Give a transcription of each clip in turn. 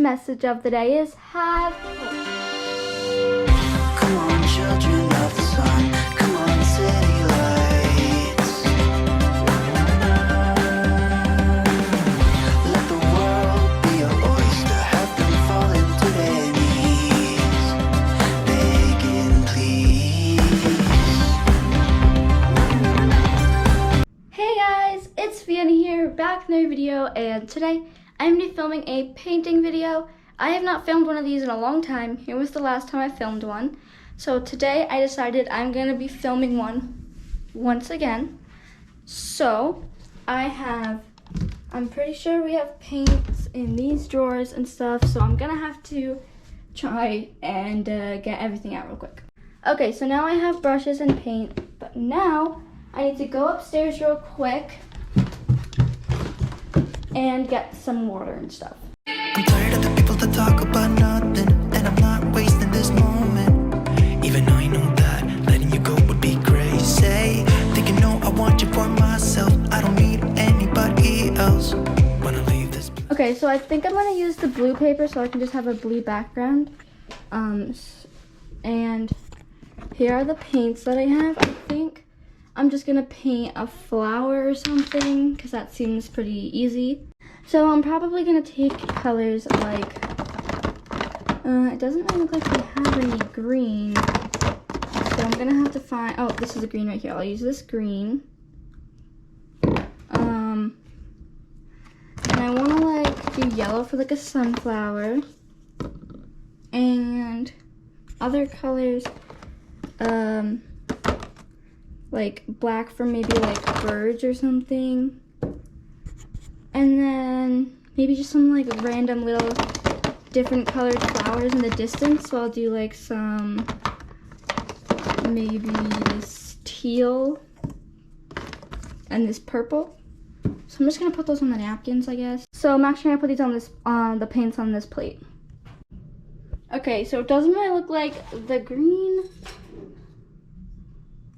message of the day is have hope. Come on, children of the sun. Come on, city lights. Let the world be your oyster. Have them fall into their knees, begging, please. Hey guys, it's Vienna here, back in another video, and today I'm going to be filming a painting video. I have not filmed one of these in a long time. Here was the last time I filmed one. So today I decided I'm going to be filming one once again. So I'm pretty sure we have paints in these drawers and stuff, so I'm going to have to try and get everything out real quick. Okay, so now I have brushes and paint, but now I need to go upstairs real quick and get some water and stuff. I'm tired of the people that talk about nothing, and I'm not wasting this moment. Even though I know that letting you go would be crazy. Thinking, no, I want you for myself. I don't need anybody else when I leave this. Okay, so I think I'm gonna use the blue paper so I can just have a blue background. And here are the paints that I have. I think I'm just gonna paint a flower or something because that seems pretty easy. So I'm probably gonna take colors like, it doesn't really look like we have any green. So I'm gonna have to find, oh, this is a green right here. I'll use this green. And I wanna like do yellow for like a sunflower. And other colors, like black for maybe like birds or something. And then maybe just some like random little different colored flowers in the distance. So I'll do like some, maybe this teal and this purple. So I'm just gonna put those on the napkins, I guess. So I'm actually gonna put these on this, the paints on this plate. Okay, so it doesn't really look like the green.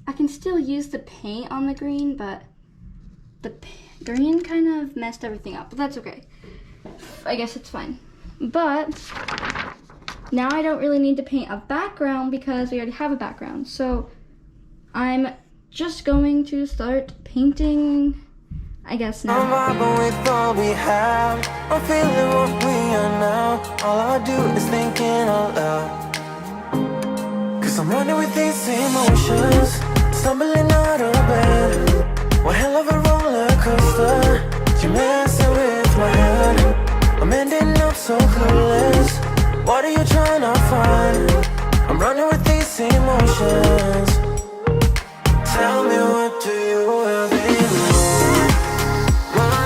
I can still use the paint on the green, but the green kind of messed everything up, but that's okay. I guess it's fine. But now I don't really need to paint a background because we already have a background. So I'm just going to start painting, I guess now. I'm vibing with all we have. I'm feeling what we are now. All I do is thinking out loud. Cause I'm running with these emotions, stumbling out of bed. One hell of a roller coaster. You're messing with my head. I'm ending up so clueless. What are you trying to find? I'm running with these emotions. Tell me, what do you have in mind?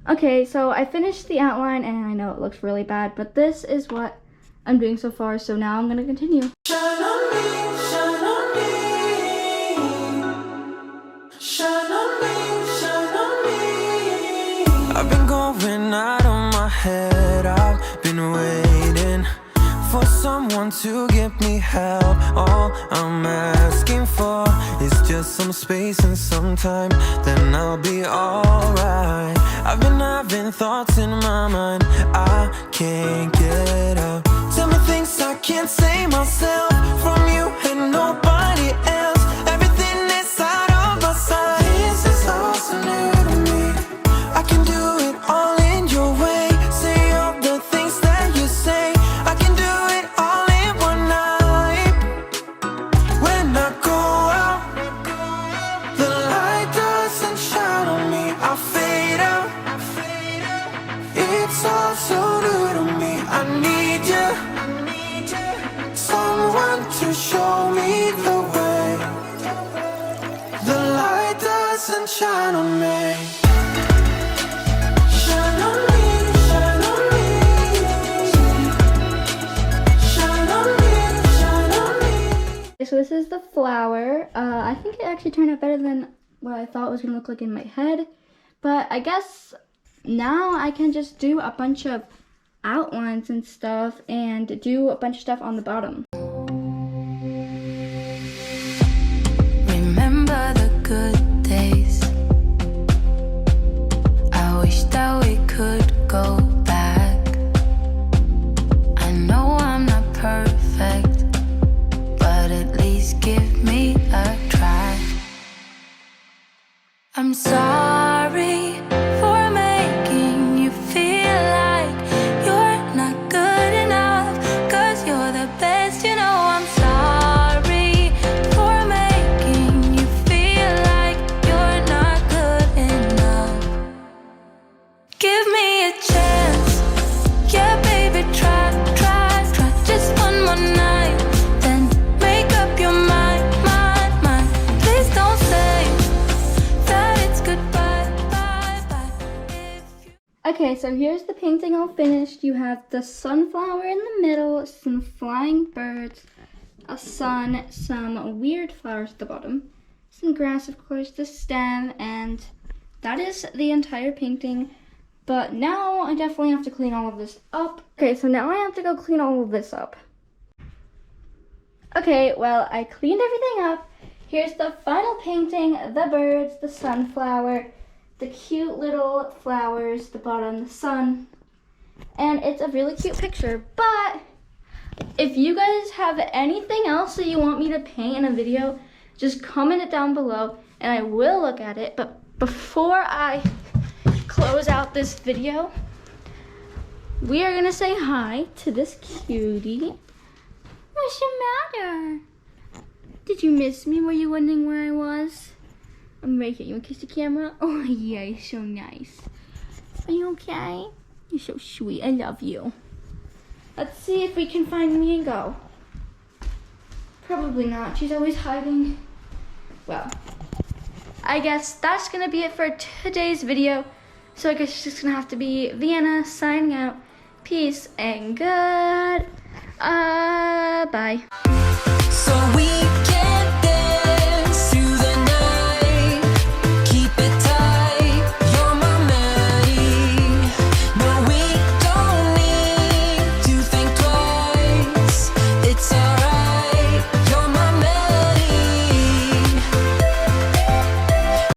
Okay, so I finished the outline and I know it looks really bad, but this is what I'm doing so far, so now I'm gonna continue. Shine on me, shine on me. Shine on me, shine on me. I've been going out of my head. I've been waiting for someone to give me help. All I'm asking for is just some space and some time, then I'll be alright. I've been having thoughts in my mind I can't get out. Tell me things I can't say myself, from you and nobody else. Everything is out of my sight. This is all so new to me. I can do it all in your way. Say all the things that you say. I can do it all in one night. When I go out, the light doesn't shine on me. I fade out. It's all so new to me. I need you. Someone to show me the way. The light doesn't shine on me. Shine on me, shine on me. Shine on me, shine on me. So this is the flower. I think it actually turned out better than what I thought it was gonna look like in my head. But I guess now I can just do a bunch of outlines and stuff and do a bunch of stuff on the bottom. Remember the good days I'm sorry for making you feel like you're not good enough, 'cause you're the best, you know. I'm sorry for making you feel like you're not good enough. Give me a chance, yeah baby, try just one more night, then make up your mind. Please don't say that it's goodbye, bye. Okay, so here's the painting all finished. You have the sunflower in the middle, some flying birds, a sun, some weird flowers at the bottom, some grass, of course, the stem, and that is the entire painting. But now I definitely have to clean all of this up. Okay, so now I have to go clean all of this up. Okay, well, I cleaned everything up. Here's the final painting, the birds, the sunflower, the cute little flowers, the bottom, the sun. And it's a really cute picture. But if you guys have anything else that you want me to paint in a video, just comment it down below and I will look at it. But before I close out this video, we are gonna say hi to this cutie. What's the matter? Did you miss me? Were you wondering where I was? I'm right here. You wanna kiss the camera? Oh yeah, you're so nice. Are you okay? You're so sweet. I love you. Let's see if we can find me and go. Probably not. She's always hiding. Well, I guess that's gonna be it for today's video. So I guess it's just gonna have to be Vienna signing out. Peace and good. Bye. So we